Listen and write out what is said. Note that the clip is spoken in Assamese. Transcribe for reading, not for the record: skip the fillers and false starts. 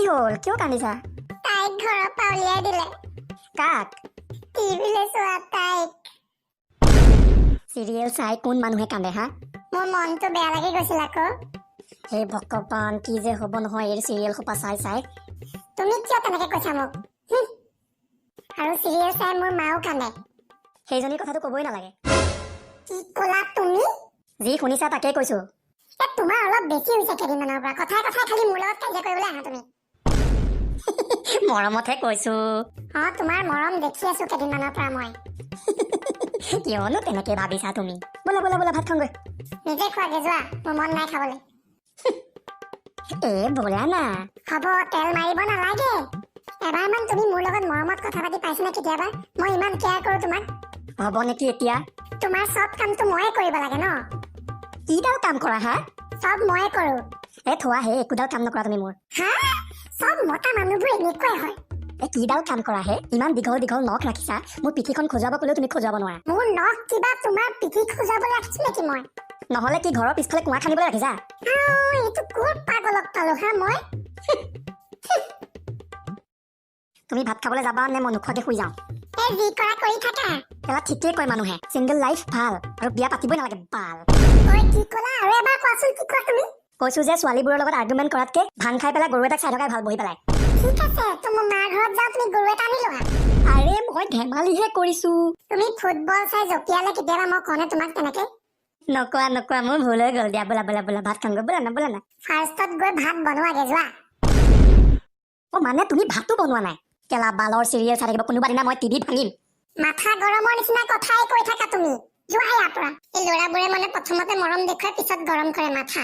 হল কিয় কান্দিছা তাইক ঘৰৰ পৰা উলিয়াই দিলে কাক টিভিলে চোৱা তাইক সিৰিয়াল চাই কোন মানুহে কান্দে হা মোৰ মনটো বেয়া লাগি গৈছিল আকৌ হে ভগৱান কি যে হ'ব নহয় এই সিৰিয়াল খোপা চাই চাই তুমি কিয় তেনেকে কৈছা মোক আৰু চিৰিয়েল চাই মোৰ মাও কান্দে সেইজনী কথাটো কবই নালাগে কি ক'লা তুমি যি শুনিছা তাকে কৈছো তোমাৰ অলপ বেছি হৈছে কেইদিনমানৰ পৰা কথাই কথাই খালি মোৰ লগত কাজিয়া কৰিবলৈ আহা তুমি মৰমতহে কৈছো তোমাৰ মৰম দেখি আছো কেইদিনমানৰ পৰা মই কিয়নো তেনেকে ভাবিছা তুমি বলা বলা বলা ভাত খাওঁগৈ নিজে খোৱাগে যোৱা মোৰ মন নাই খাবলৈ এ বলা না হ'ব তেল মাৰিব নালাগে এবাৰমান তুমি মোৰ লগত মৰমত কথা পাতি পাইছানে কেতিয়াবা মই ইমান কেয়াৰ কৰো তোমাক হ'ব নেকি এতিয়া তোমাৰ চব কামটো ময়ে কৰিব লাগে ন কিডাল কাম কৰা হা চব ময়ে কৰো এ থোৱা হে একোডাল কাম নকৰা তুমি মোৰ হা চব মতা মানুহবোৰ এনেকুৱাই হয় এ কিডাল কাম কৰা হে ইমান দীঘল দীঘল নখ ৰাখিছা মোৰ পিঠিখন খোজাব ক'লেও তুমি খোজাব নোৱাৰা মোৰ নখ কিবা তোমাৰ পিঠি খোজাবলৈ ৰাখিছো নেকি মই নহলে কি ঘৰৰ পিছফালে কুঁৱা খান্দিবলৈ ৰাখিছা এইটো ক'ত পাগলক পালো হা মই তুমি ভাত খাবলৈ যাবা নে মই নোখোৱাকে শুই যাওঁ এই যি কৰা কৰি থাকা এলা ঠিকেই কয় মানুহে চিংগল লাইফ ভাল আৰু বিয়া পাতিবই নালাগে বাল ঐ কি ক'লা আৰু এবাৰ কোৱাচোন কি কোৱা তুমি কৈছো যে ছোৱালীবোৰৰ লগত আৰ্গুমেণ্ট কৰাতকে ভাং খাই পেলাই গৰু এটাক চাই থকাই ভাল বহি পেলাই ঠিক আছে তুমি মাৰ ঘৰত যাও তুমি গৰু এটা আনি লোৱা আৰে মই ধেমালিহে কৰিছো তুমি ফুটবল চাই জঁপিয়ালে কেতিয়াবা মই কনে তোমাক তেনেকে নকোৱা নকোৱা মোৰ ভুল হৈ গ'ল দিয়া বলা বলা বলা ভাত খাওঁগৈ বলা না ফাৰ্ষ্টত গৈ ভাত বনোৱাগে যোৱা অ মানে তুমি ভাতো বনোৱা নাই কেলা বালৰ চিৰিয়েল চাই থাকিব কোনোবা দিনা মই টিভি ভাঙিম মাথা গৰমৰ নিচিনা কথাই কৈ থাকা তুমি যোৱা ইয়াৰ পৰা এই ল'ৰাবোৰে মানে প্ৰথমতে মৰম দেখুৱাই পিছত গৰম কৰে মাথা